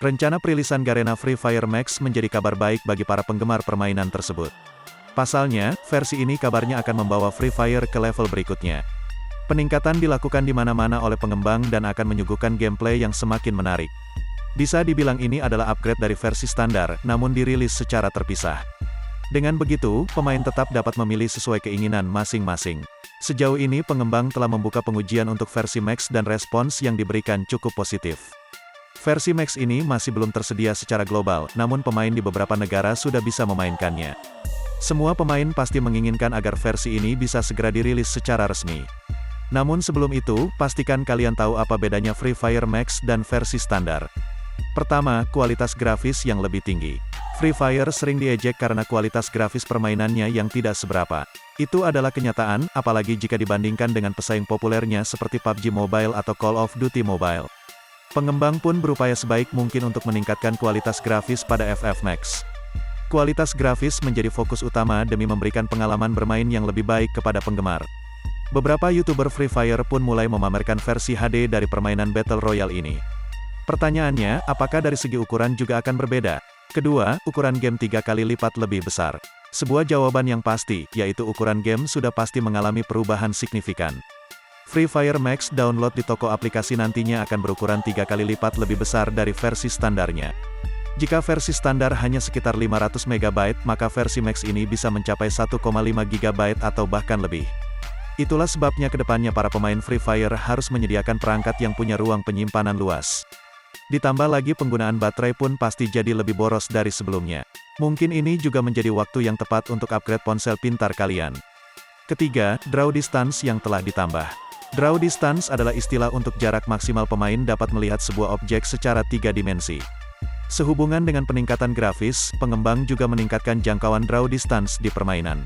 Rencana perilisan Garena Free Fire Max menjadi kabar baik bagi para penggemar permainan tersebut. Pasalnya, versi ini kabarnya akan membawa Free Fire ke level berikutnya. Peningkatan dilakukan di mana-mana oleh pengembang dan akan menyuguhkan gameplay yang semakin menarik. Bisa dibilang ini adalah upgrade dari versi standar, namun dirilis secara terpisah. Dengan begitu, pemain tetap dapat memilih sesuai keinginan masing-masing. Sejauh ini pengembang telah membuka pengujian untuk versi Max dan respons yang diberikan cukup positif. Versi Max ini masih belum tersedia secara global, namun pemain di beberapa negara sudah bisa memainkannya. Semua pemain pasti menginginkan agar versi ini bisa segera dirilis secara resmi. Namun sebelum itu, pastikan kalian tahu apa bedanya Free Fire Max dan versi standar. Pertama, kualitas grafis yang lebih tinggi. Free Fire sering diejek karena kualitas grafis permainannya yang tidak seberapa. Itu adalah kenyataan, apalagi jika dibandingkan dengan pesaing populernya seperti PUBG Mobile atau Call of Duty Mobile. Pengembang pun berupaya sebaik mungkin untuk meningkatkan kualitas grafis pada FF Max. Kualitas grafis menjadi fokus utama demi memberikan pengalaman bermain yang lebih baik kepada penggemar. Beberapa YouTuber Free Fire pun mulai memamerkan versi HD dari permainan Battle Royale ini. Pertanyaannya, apakah dari segi ukuran juga akan berbeda? Kedua, ukuran game 3 kali lipat lebih besar. Sebuah jawaban yang pasti, yaitu ukuran game sudah pasti mengalami perubahan signifikan. Free Fire Max download di toko aplikasi nantinya akan berukuran 3 kali lipat lebih besar dari versi standarnya. Jika versi standar hanya sekitar 500 MB, maka versi Max ini bisa mencapai 1,5 GB atau bahkan lebih. Itulah sebabnya kedepannya para pemain Free Fire harus menyediakan perangkat yang punya ruang penyimpanan luas. Ditambah lagi penggunaan baterai pun pasti jadi lebih boros dari sebelumnya. Mungkin ini juga menjadi waktu yang tepat untuk upgrade ponsel pintar kalian. Ketiga, draw distance yang telah ditambah. Draw distance adalah istilah untuk jarak maksimal pemain dapat melihat sebuah objek secara 3 dimensi. Sehubungan dengan peningkatan grafis, pengembang juga meningkatkan jangkauan draw distance di permainan.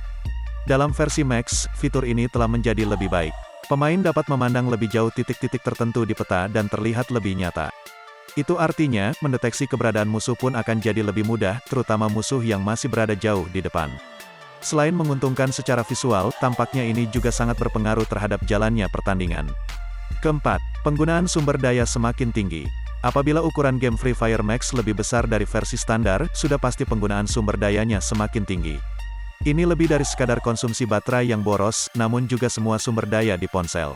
Dalam versi Max, fitur ini telah menjadi lebih baik. Pemain dapat memandang lebih jauh titik-titik tertentu di peta dan terlihat lebih nyata. Itu artinya, mendeteksi keberadaan musuh pun akan jadi lebih mudah, terutama musuh yang masih berada jauh di depan. Selain menguntungkan secara visual, tampaknya ini juga sangat berpengaruh terhadap jalannya pertandingan. Keempat, penggunaan sumber daya semakin tinggi. Apabila ukuran game Free Fire Max lebih besar dari versi standar, sudah pasti penggunaan sumber dayanya semakin tinggi. Ini lebih dari sekadar konsumsi baterai yang boros, namun juga semua sumber daya di ponsel.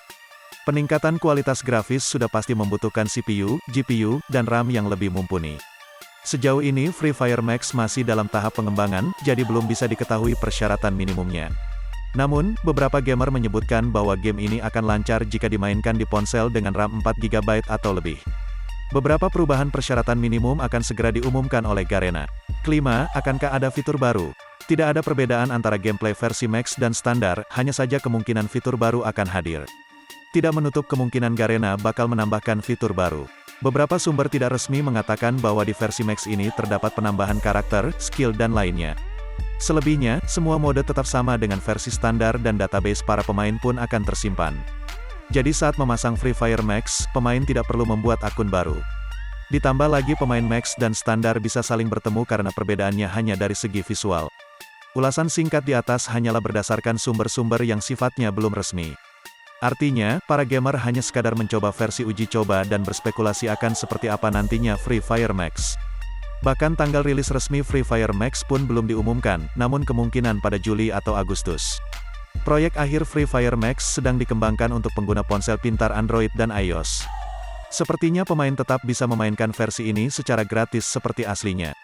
Peningkatan kualitas grafis sudah pasti membutuhkan CPU, GPU, dan RAM yang lebih mumpuni. Sejauh ini Free Fire Max masih dalam tahap pengembangan, jadi belum bisa diketahui persyaratan minimumnya. Namun, beberapa gamer menyebutkan bahwa game ini akan lancar jika dimainkan di ponsel dengan RAM 4 GB atau lebih. Beberapa perubahan persyaratan minimum akan segera diumumkan oleh Garena. Kelima, akankah ada fitur baru? Tidak ada perbedaan antara gameplay versi Max dan standar, hanya saja kemungkinan fitur baru akan hadir. Tidak menutup kemungkinan Garena bakal menambahkan fitur baru. Beberapa sumber tidak resmi mengatakan bahwa di versi Max ini terdapat penambahan karakter, skill dan lainnya. Selebihnya, semua mode tetap sama dengan versi standar dan database para pemain pun akan tersimpan. Jadi saat memasang Free Fire Max, pemain tidak perlu membuat akun baru. Ditambah lagi pemain Max dan standar bisa saling bertemu karena perbedaannya hanya dari segi visual. Ulasan singkat di atas hanyalah berdasarkan sumber-sumber yang sifatnya belum resmi. Artinya, para gamer hanya sekadar mencoba versi uji coba dan berspekulasi akan seperti apa nantinya Free Fire Max. Bahkan tanggal rilis resmi Free Fire Max pun belum diumumkan, namun kemungkinan pada Juli atau Agustus. Proyek akhir Free Fire Max sedang dikembangkan untuk pengguna ponsel pintar Android dan iOS. Sepertinya pemain tetap bisa memainkan versi ini secara gratis seperti aslinya.